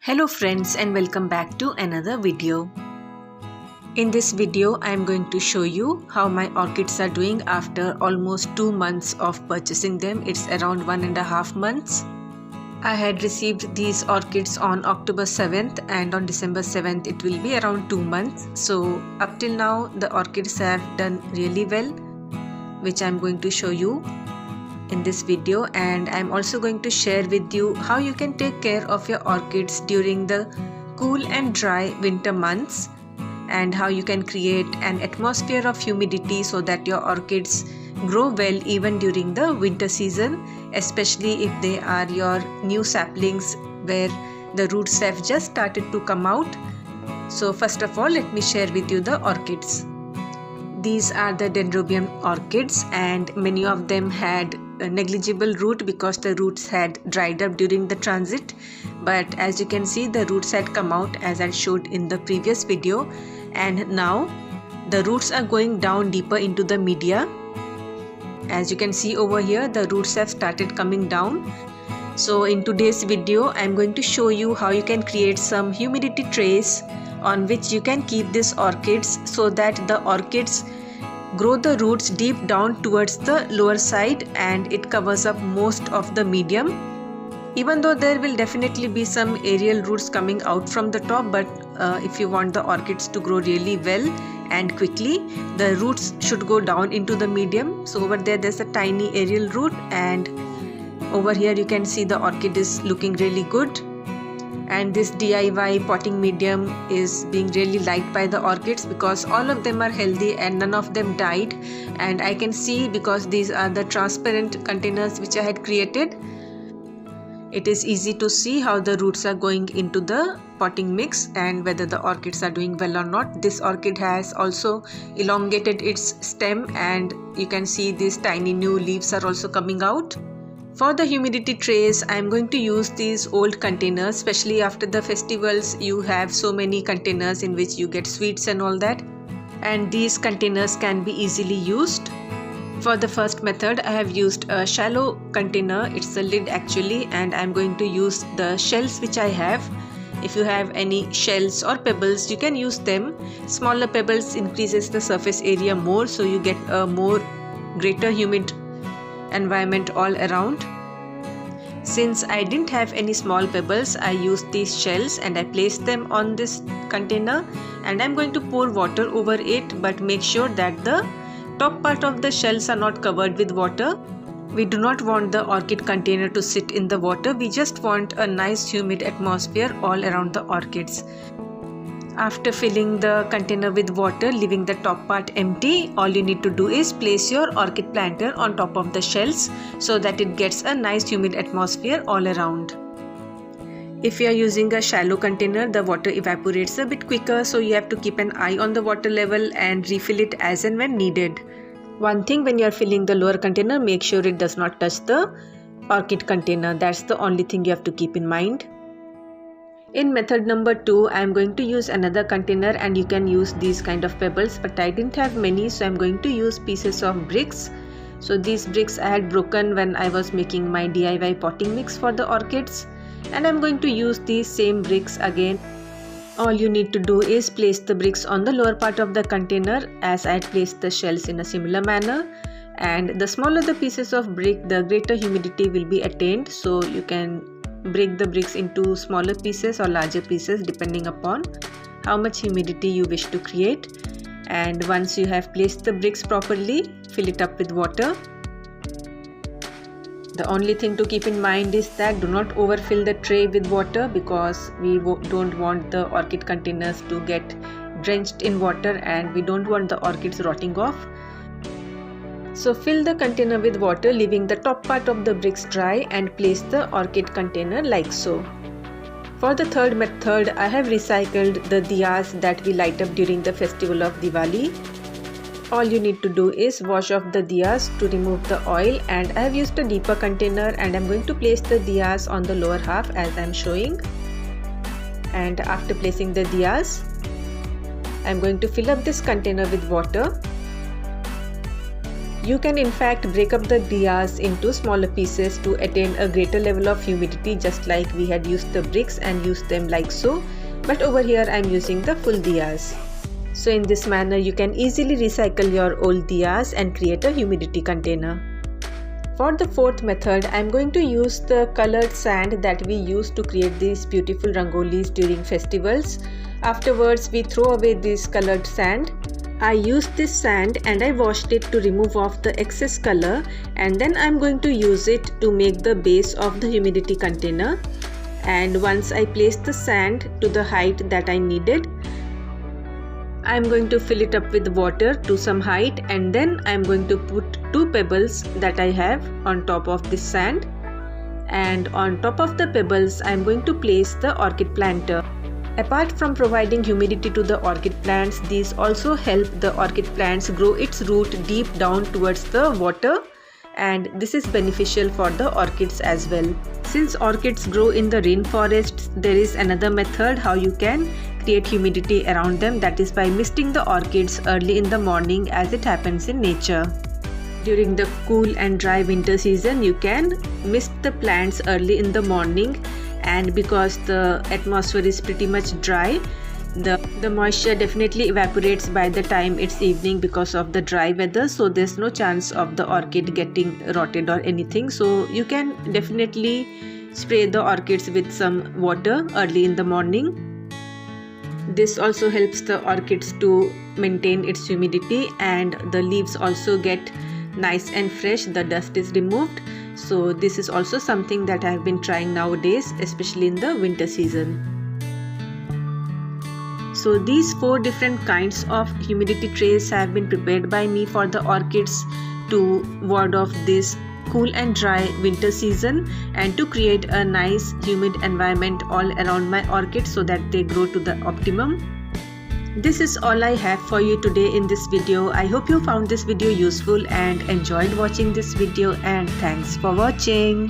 Hello friends and welcome back to another video. In this video I am going to show you how my orchids are doing after almost 2 months of purchasing them. It's around 1.5 months. I had received these orchids on October 7th and on December 7th it will be around 2 months. So up till now the orchids have done really well, which I am going to show you in this video, and I'm also going to share with you how you can take care of your orchids during the cool and dry winter months, and how you can create an atmosphere of humidity so that your orchids grow well even during the winter season, especially if they are your new saplings where the roots have just started to come out. So first of all, let me share with you the orchids. These are the Dendrobium orchids, and many of them had a negligible root because the roots had dried up during the transit, but as you can see the roots had come out as I showed in the previous video, and now the roots are going down deeper into the media. As you can see over here, the roots have started coming down. So in today's video I am going to show you how you can create some humidity trays on which you can keep these orchids so that the orchids grow the roots deep down towards the lower side and it covers up most of the medium. Even though there will definitely be some aerial roots coming out from the top, but if you want the orchids to grow really well and quickly, the roots should go down into the medium. So over there's a tiny aerial root, and over here you can see the orchid is looking really good. And this DIY potting medium is being really liked by the orchids because all of them are healthy and none of them died. And I can see, because these are the transparent containers which I had created, it is easy to see how the roots are going into the potting mix and whether the orchids are doing well or not. This orchid has also elongated its stem, and you can see these tiny new leaves are also coming out. For the humidity trays, I am going to use these old containers, especially after the festivals. You have so many containers in which you get sweets and all that, and these containers can be easily used. For the first method, I have used a shallow container. It's a lid actually, and I am going to use the shells which I have. If you have any shells or pebbles, you can use them. Smaller pebbles increases the surface area more, so you get a greater humid environment all around. Since I didn't have any small pebbles, I used these shells and I placed them on this container, and I'm going to pour water over it, but make sure that the top part of the shells are not covered with water. We do not want the orchid container to sit in the water. We just want a nice humid atmosphere all around the orchids. After filling the container with water, leaving the top part empty, all you need to do is place your orchid planter on top of the shells so that it gets a nice humid atmosphere all around. If you are using a shallow container, the water evaporates a bit quicker, so you have to keep an eye on the water level and refill it as and when needed. One thing, when you are filling the lower container, make sure it does not touch the orchid container. That's the only thing you have to keep in mind. In method number 2, I am going to use another container, and you can use these kind of pebbles, but I didn't have many, so I am going to use pieces of bricks. So these bricks I had broken when I was making my DIY potting mix for the orchids, and I am going to use these same bricks again. All you need to do is place the bricks on the lower part of the container as I had placed the shells in a similar manner, and the smaller the pieces of brick, the greater humidity will be attained. So you can break the bricks into smaller pieces or larger pieces depending upon how much humidity you wish to create. And once you have placed the bricks properly, fill it up with water. The only thing to keep in mind is that do not overfill the tray with water, because we don't want the orchid containers to get drenched in water and we don't want the orchids rotting off. So fill the container with water, leaving the top part of the bricks dry, and place the orchid container like so. For the third method, I have recycled the diyas that we light up during the festival of Diwali. All you need to do is wash off the diyas to remove the oil, and I have used a deeper container, and I'm going to place the diyas on the lower half as I'm showing. And after placing the diyas, I'm going to fill up this container with water. You can in fact break up the diyas into smaller pieces to attain a greater level of humidity, just like we had used the bricks and used them like so. But over here I am using the full diyas. So in this manner you can easily recycle your old diyas and create a humidity container. For the fourth method, I am going to use the colored sand that we use to create these beautiful rangolis during festivals. Afterwards, we throw away this colored sand. I used this sand and I washed it to remove off the excess color, and then I am going to use it to make the base of the humidity container. And once I place the sand to the height that I needed, I am going to fill it up with water to some height, and then I am going to put 2 pebbles that I have on top of this sand, and on top of the pebbles I am going to place the orchid planter. Apart from providing humidity to the orchid plants, these also help the orchid plants grow its root deep down towards the water, and this is beneficial for the orchids as well. Since orchids grow in the rainforests, there is another method how you can create humidity around them, that is by misting the orchids early in the morning as it happens in nature. During the cool and dry winter season, you can mist the plants early in the morning, and because the atmosphere is pretty much dry, the moisture definitely evaporates by the time it's evening because of the dry weather, so there's no chance of the orchid getting rotted or anything. So you can definitely spray the orchids with some water early in the morning. This also helps the orchids to maintain its humidity, and the leaves also get nice and fresh, the dust is removed. So this is also something that I have been trying nowadays, especially in the winter season. So these 4 different kinds of humidity trays have been prepared by me for the orchids to ward off this cool and dry winter season and to create a nice humid environment all around my orchids so that they grow to the optimum. This is all I have for you today in this video. I hope you found this video useful and enjoyed watching this video, and thanks for watching.